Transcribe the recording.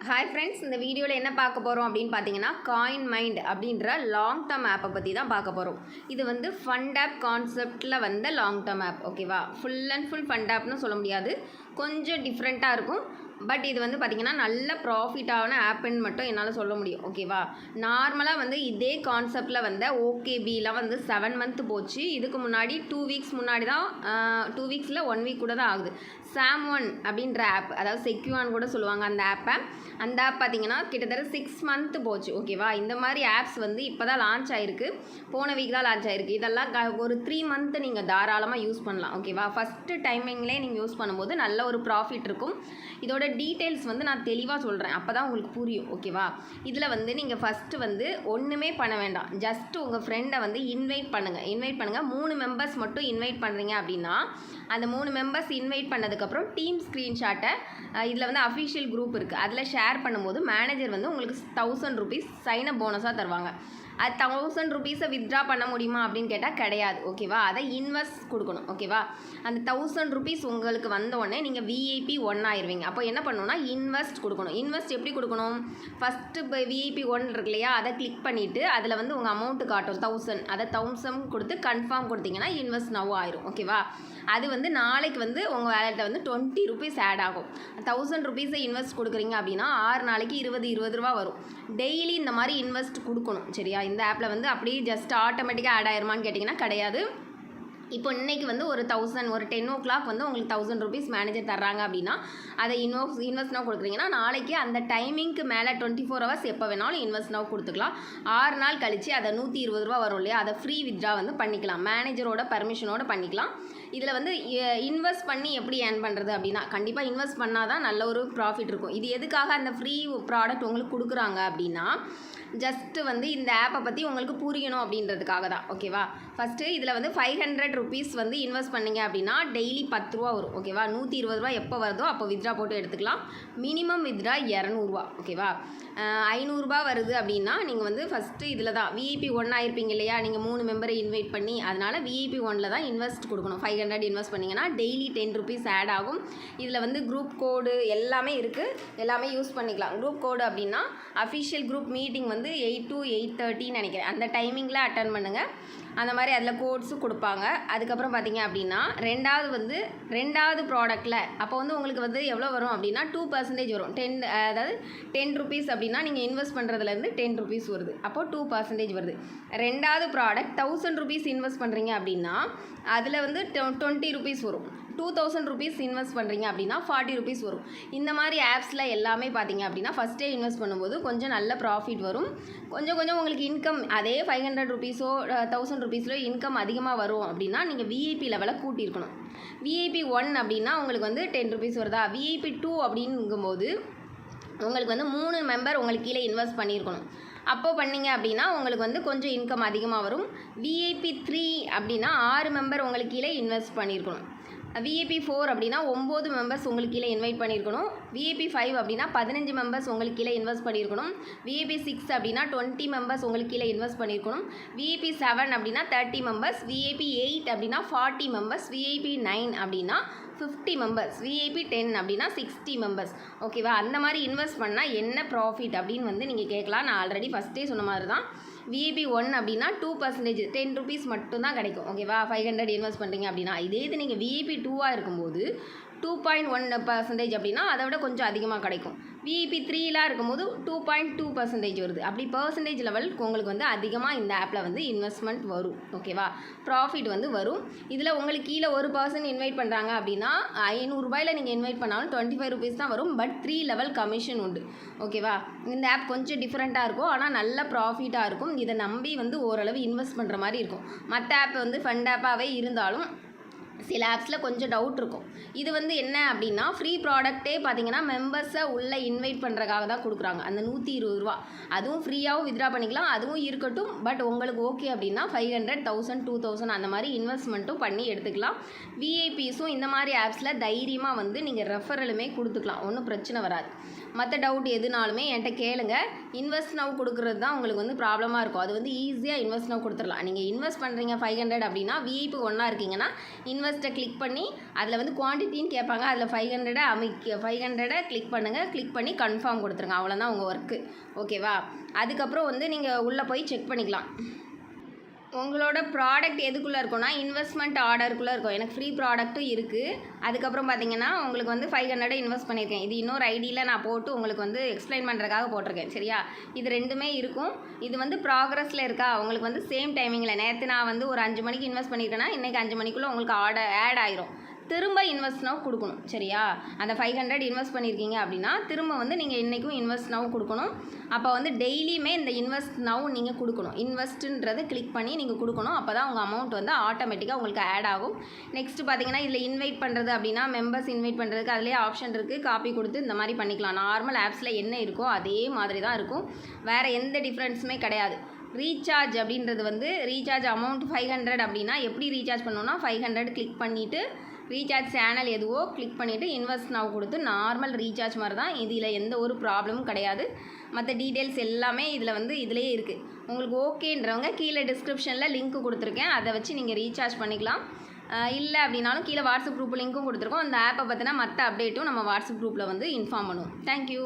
Hi friends, இந்த வீடியோவில் என்ன பார்க்க போகிறோம் அப்படின்னு பார்த்தீங்கன்னா, காயின் மைண்ட் அப்படின்ற லாங் டேர்ம் ஆப்பை பற்றி தான் பார்க்க போகிறோம். இது வந்து ஃபண்ட் ஆப் கான்செப்டில் வந்த லாங் டேர்ம் ஆப். ஓகேவா? ஃபுல் அண்ட் ஃபுல் ஃபண்ட் ஆப்னு சொல்ல முடியாது, கொஞ்சம் டிஃப்ரெண்ட்டாக இருக்கும். பட் இது வந்து பார்த்திங்கன்னா நல்ல ப்ராஃபிட்டான ஆப்புன்னு மட்டும் என்னால் சொல்ல முடியும். ஓகேவா? நார்மலாக வந்து இதே கான்செப்டில் வந்த ஓகேபிலாம் வந்து 7 மந்த் போச்சு. இதுக்கு முன்னாடி 2 வீக்ஸ் முன்னாடி தான் 2 வீக்ஸில் 1 வீக் கூட தான் ஆகுது. SAM1 அப்படின்ற ஆப், அதாவது செக்யூவான் கூட சொல்லுவாங்க அந்த ஆப்பை. அந்த ஆப் பார்த்திங்கன்னா கிட்டத்தட்ட 6 மந்த் போச்சு. ஓகேவா? இந்த மாதிரி ஆப்ஸ் வந்து இப்போ தான் லான்ச் ஆகிருக்கு, போன வீக் தான் லான்ச் ஆகிருக்கு. இதெல்லாம் ஒரு 3 மந்த்து நீங்கள் தாராளமாக யூஸ் பண்ணலாம். ஓகேவா? ஃபஸ்ட்டு டைமிங்லேயே நீங்கள் யூஸ் பண்ணும்போது நல்ல ஒரு ப்ராஃபிட் இருக்கும். இதோட டீட்டெயில்ஸ் வந்து நான் தெளிவாக சொல்கிறேன், அப்போ தான் உங்களுக்கு புரியும். ஓகேவா? இதில் வந்து நீங்கள் ஃபஸ்ட்டு வந்து ஒன்றுமே பண்ண வேண்டாம், ஜஸ்ட்டு உங்கள் ஃப்ரெண்டை வந்து இன்வைட் பண்ணுங்கள். 3 மெம்பர்ஸ் மட்டும் இன்வைட் பண்ணுறீங்க அப்படின்னா, அந்த 3 மெம்பர்ஸ் இன்வைட் பண்ணதுக்கப்புறம் டீம் ஸ்க்ரீன்ஷாட்டை இதில் வந்து அஃபிஷியல் குரூப் இருக்குது, அதில் ஷேர் பண்ணும்போது மேனேஜர் வந்து உங்களுக்கு 1000 rupees சைனப் போனஸாக தருவாங்க. அது 1000 rupees வித்ட்ரா பண்ண முடியுமா அப்படின்னு கேட்டால் கிடையாது. ஓகேவா? அதை இன்வெஸ்ட் கொடுக்கணும். ஓகேவா? அந்த 1000 rupees உங்களுக்கு வந்தோடனே நீங்கள் VIP 1 ஆயிடுவீங்க. அப்போ என்ன பண்ணணும்னா இன்வெஸ்ட் கொடுக்கணும். இன்வெஸ்ட் எப்படி கொடுக்கணும்? ஃபஸ்ட்டு இப்போ VIP 1 இருக்கு இல்லையா, அதை கிளிக் பண்ணிவிட்டு அதில் வந்து உங்கள் அமௌண்ட்டு காட்டும் 1000, அதை 1000 கொடுத்து கன்ஃபார்ம் கொடுத்தீங்கன்னா இன்வெஸ்ட் நவ் ஆயிரும். ஓகேவா? அது வந்து நாளைக்கு வந்து உங்கள் வேலெட்டில் வந்து 20 rupees ஆட் ஆகும். 1000 rupees இன்வெஸ்ட் கொடுக்குறீங்க அப்படின்னா 6 நாளைக்கு 20 ரூபா வரும். டெய்லி இந்த மாதிரி இன்வெஸ்ட் கொடுக்கணும். சரியா? இந்த ஆப்பில் வந்து அப்படியே ஜஸ்ட் ஆட்டோமேட்டிக்காக ஆட் ஆயிருமான்னு கேட்டிங்கன்னா கிடையாது. இப்போ இன்றைக்கி வந்து ஒரு 10 o'clock வந்து உங்களுக்கு 1000 rupees மேனேஜர் தர்றாங்க அப்படின்னா, அதை இன்வெஸ்ட்னாக கொடுக்குறீங்கன்னா நாளைக்கு அந்த டைமிங்க்கு மேலே 24 hours எப்போ வேணாலும் இன்வெஸ்ட்னாக கொடுத்துக்கலாம். 6 நாள் கழித்து அதை 120 ரூபா வரும் இல்லையா, அதை ஃப்ரீ வித்ட்ரா வந்து பண்ணிக்கலாம், மேனேஜரோட பர்மிஷனோட பண்ணிக்கலாம். இதில் வந்து இன்வெஸ்ட் பண்ணி எப்படி ஏர்ன் பண்ணுறது அப்படின்னா, கண்டிப்பாக இன்வெஸ்ட் பண்ணால் தான் நல்ல ஒரு ப்ராஃபிட் இருக்கும். இது எதுக்காக அந்த ஃப்ரீ ப்ராடக்ட் உங்களுக்கு கொடுக்குறாங்க அப்படின்னா, ஜஸ்ட்டு வந்து இந்த ஆப்பை பற்றி உங்களுக்கு புரியணும் அப்படின்றதுக்காக தான். ஓகேவா? ஃபஸ்ட்டு இதில் வந்து 500 rupees வந்து இன்வெஸ்ட் பண்ணிங்க அப்படின்னா டெய்லி 10 ரூபா வரும். ஓகேவா? 120 ரூபா எப்போ வருதோ அப்போ வித்ட்ரா போட்டு எடுத்துக்கலாம். மினிமம் வித்ட்ரா 200 ரூபா. ஓகேவா? 500 ரூபா வருது அப்படின்னா நீங்கள் வந்து ஃபஸ்ட்டு இதில் தான் VIP 1 ஆயிருப்பீங்க இல்லையா, நீங்கள் 3 மெம்பரை இன்வைட் பண்ணி, அதனால் VIP 1ல் தான் இன்வெஸ்ட் கொடுக்கணும். 500 இன்வெஸ்ட் பண்ணிங்கன்னா டெய்லி 10 rupees ஆட் ஆகும். இதில் வந்து குரூப் கோடு எல்லாமே இருக்குது, எல்லாமே யூஸ் பண்ணிக்கலாம். குரூப் கோடு அப்படின்னா அஃபிஷியல் குரூப் மீட்டிங் வந்து 8 to 8:30 நினைக்கிறேன், அந்த டைமிங்கில் அட்டன் பண்ணுங்கள். அந்த மாதிரி அதில் கோட்ஸும் கொடுப்பாங்க. அதுக்கப்புறம் பார்த்தீங்க அப்படின்னா ரெண்டாவது ப்ராடக்ட்டில் அப்போ வந்து உங்களுக்கு வந்து எவ்வளோ வரும் அப்படின்னா 2% வரும். அதாவது 10 rupees அப்படின்னா நீங்கள் இன்வெஸ்ட் பண்ணுறதுலேருந்து 10 rupees வருது, அப்போது 2% வருது. ரெண்டாவது ப்ராடக்ட் 1000 rupees இன்வெஸ்ட் பண்ணுறீங்க அப்படின்னா அதில் வந்து 20 rupees வரும். 2000 rupees இன்வெஸ்ட் பண்ணுறீங்க அப்படின்னா 40 rupees வரும். இந்த மாதிரி ஆப்ஸில் எல்லாமே பார்த்தீங்க அப்படின்னா ஃபஸ்ட்டே இன்வெஸ்ட் பண்ணும்போது கொஞ்சம் நல்ல ப்ராஃபிட் வரும். கொஞ்சம் உங்களுக்கு இன்கம் அதே 500 rupees 1000 rupees இன்கம் அதிகமாக வரும் அப்படின்னா நீங்கள் VIP லெவலில் கூட்டியிருக்கணும். VIP 1 அப்படின்னா உங்களுக்கு வந்து 10 rupees வருதா, VIP 2 அப்படிங்கும்போது உங்களுக்கு வந்து 3 மெம்பர் உங்களுக்கு கீழே இன்வெஸ்ட் பண்ணியிருக்கணும். அப்போது பண்ணிங்க அப்படின்னா உங்களுக்கு வந்து கொஞ்சம் இன்கம் அதிகமாக வரும். VIP 3 அப்படின்னா 6 மெம்பர் உங்களுக்கு கீழே இன்வெஸ்ட் பண்ணியிருக்கணும். VIP 4 அப்படின்னா 9 மெம்பர்ஸ் உங்களுக்கு கீழே இன்வைட் பண்ணியிருக்கணும். VIP 5 அப்படின்னா 15 மெம்பர்ஸ் உங்களுக்கு கீழே இன்வெஸ்ட் பண்ணியிருக்கணும். VIP 6 அப்படின்னா 20 மெம்பர்ஸ் உங்களுக்கு கீழே இன்வெஸ்ட் பண்ணியிருக்கணும். VIP 7 அப்படின்னா 30 மெம்பர்ஸ். VIP 8 அப்படின்னா 40 மெம்பர்ஸ். VIP 9 அப்படின்னா 50 மெம்பர்ஸ். VIP 10 அப்படின்னா 60 மெம்பர்ஸ். ஓகேவா? அந்த மாதிரி இன்வெஸ்ட் பண்ணால் என்ன ப்ராஃபிட் அப்படின்னு வந்து நீங்கள் கேட்கலாம். நான் ஆல்ரெடி ஃபஸ்ட்டே சொன்ன மாதிரி தான். VIP 1 அப்படின்னா 2%, 10 rupees மட்டும்தான் கிடைக்கும். ஓகேவா? 500 இன்வெஸ்ட் பண்ணுறீங்க அப்படின்னா. இதே இது நீங்கள் VIP 2 இருக்கும்போது 2.1% அப்படின்னா அதை விட கொஞ்சம் அதிகமாக கிடைக்கும். VIP 3 இருக்கும்போது 2.2% வருது. அப்படி பர்சன்டேஜ் லெவலுக்கு உங்களுக்கு வந்து அதிகமாக இந்த ஆப்பில் வந்து இன்வெஸ்ட்மெண்ட் வரும். ஓகேவா? ப்ராஃபிட் வந்து வரும். இதில் உங்களுக்கு கீழே ஒரு பர்சன் இன்வைட் பண்ணுறாங்க அப்படின்னா 500 ரூபாயில் நீங்கள் இன்வைட் பண்ணாலும் 25 rupees தான் வரும். பட் 3 level கமிஷன் உண்டு. ஓகேவா? இந்த ஆப் கொஞ்சம் டிஃப்ரெண்ட்டாக இருக்கும், ஆனால் நல்ல ப்ராஃபிட்டாக இருக்கும். இதை நம்பி வந்து ஓரளவு இன்வெஸ்ட் பண்ணுற மாதிரி இருக்கும். மற்ற ஆப் வந்து ஃபண்ட் ஆப்பாகவே இருந்தாலும் சில ஆப்ஸில் கொஞ்சம் டவுட் இருக்கும். இது வந்து என்ன அப்படின்னா ஃப்ரீ ப்ராடக்ட்டே பார்த்தீங்கன்னா மெம்பர்ஸை உள்ளே இன்வைட் பண்ணுறதுக்காக தான் கொடுக்குறாங்க. அந்த 120 ரூபா அதுவும் ஃப்ரீயாகவும் வித்ட்ரா பண்ணிக்கலாம், அதுவும் இருக்கட்டும். பட் உங்களுக்கு ஓகே அப்படின்னா 500, 1000, 2000 அந்த மாதிரி இன்வெஸ்ட்மெண்ட்டும் பண்ணி எடுத்துக்கலாம். VIPஸும் இந்த மாதிரி ஆப்ஸில் தைரியமாக வந்து நீங்கள் ரெஃபரலுமே கொடுத்துக்கலாம், ஒன்றும் பிரச்சனை வராது. மற்ற டவுட் எதுனாலுமே என்கிட்ட கேளுங்க. இன்வெஸ்ட் நவ் கொடுக்குறது தான் உங்களுக்கு வந்து ப்ராப்ளமாக இருக்கும். அது வந்து ஈஸியாக இன்வெஸ்ட் நவ் கொடுத்துடலாம். நீங்கள் இன்வெஸ்ட் பண்ணுறீங்க 500 அப்படின்னா VIP 1 இருக்கீங்கன்னா இன்வெஸ்ட் இன்வெஸ்ட்டை கிளிக் பண்ணி அதில் வந்து குவான்டிட்டின்னு கேட்பாங்க. அதில் 500 கிளிக் பண்ணுங்கள். கிளிக் பண்ணி கன்ஃபார்ம் கொடுத்துருங்க. அவ்வளோதான் உங்கள் ஒர்க்கு. ஓகேவா? அதுக்கப்புறம் வந்து நீங்கள் உள்ளே போய் செக் பண்ணிக்கலாம். உங்களோட ப்ராடக்ட் எதுக்குள்ளே இருக்கும்னா இன்வெஸ்ட்மெண்ட் ஆர்டருக்குள்ளே இருக்கும். எனக்கு ஃப்ரீ ப்ராடக்ட்டும் இருக்குது. அதுக்கப்புறம் பார்த்தீங்கன்னா உங்களுக்கு வந்து 500 இன்வெஸ்ட் பண்ணியிருக்கேன். இது இன்னொரு ஐடியில் நான் போட்டு உங்களுக்கு வந்து எக்ஸ்பிளைன் பண்ணுறதுக்காக போட்டிருக்கேன். சரியா? இது 2மே இருக்கும். இது வந்து ப்ராக்ரஸில் இருக்கா உங்களுக்கு வந்து சேம் டைமிங்கில் நேற்று நான் வந்து ஒரு 5 மணிக்கு இன்வெஸ்ட் பண்ணியிருக்கேன்னா இன்றைக்கி 5 மணிக்குள்ளே உங்களுக்கு ஆட் ஆயிரும். திரும்ப இன்வெஸ்ட் நவ் கொடுக்கணும். சரியா? அந்த 500 இன்வெஸ்ட் பண்ணியிருக்கீங்க அப்படின்னா திரும்ப வந்து நீங்கள் இன்றைக்கும் இன்வெஸ்ட் நவ் கொடுக்கணும். அப்போ வந்து டெய்லியுமே இந்த இன்வெஸ்ட் நவ் நீங்கள் கொடுக்கணும். இன்வெஸ்ட்டுன்றது கிளிக் பண்ணி நீங்கள் கொடுக்கணும். அப்போ தான் உங்கள் அமௌண்ட் வந்து ஆட்டோமேட்டிக்காக உங்களுக்கு ஆட் ஆகும். நெக்ஸ்ட்டு பார்த்தீங்கன்னா இதில் இன்வைட் பண்ணுறது அப்படின்னா மெம்பர்ஸ் இன்வைட் பண்ணுறதுக்கு அதிலே ஆப்ஷன் இருக்குது. காப்பி கொடுத்து இந்த மாதிரி பண்ணிக்கலாம். நார்மல் ஆப்ஸில் என்ன இருக்கோ அதே மாதிரி தான் இருக்கும். வேறு எந்த டிஃப்ரென்ஸுமே கிடையாது. ரீசார்ஜ் அப்படின்றது வந்து ரீசார்ஜ் அமௌண்ட் 500 அப்படின்னா எப்படி ரீசார்ஜ் பண்ணணும்னா 500 கிளிக் பண்ணிவிட்டு ரீசார்ஜ் சேனல் எதுவோ கிளிக் பண்ணிவிட்டு இன்வெஸ்ட் நவ் கொடுத்து நார்மல் ரீசார்ஜ் மாதிரி தான். இதில் எந்த ஒரு ப்ராப்ளமும் கிடையாது. மற்ற டீட்டெயில்ஸ் எல்லாமே இதில் வந்து இதிலே இருக்குது. உங்களுக்கு ஓகேன்றவங்க கீழே டிஸ்கிரிப்ஷனில் லிங்க் கொடுத்துருக்கேன். அதை வச்சு நீங்கள் ரீசார்ஜ் பண்ணிக்கலாம். இல்லை அப்படின்னாலும் கீழே வாட்ஸ்அப் குரூப் லிங்க்கும் கொடுத்துருக்கோம். அந்த ஆப்பை பற்றினா மற்ற அப்டேட்டும் நம்ம வாட்ஸ்அப் குரூப்பில் வந்து இன்ஃபார்ம் பண்ணுவோம். தேங்க்யூ.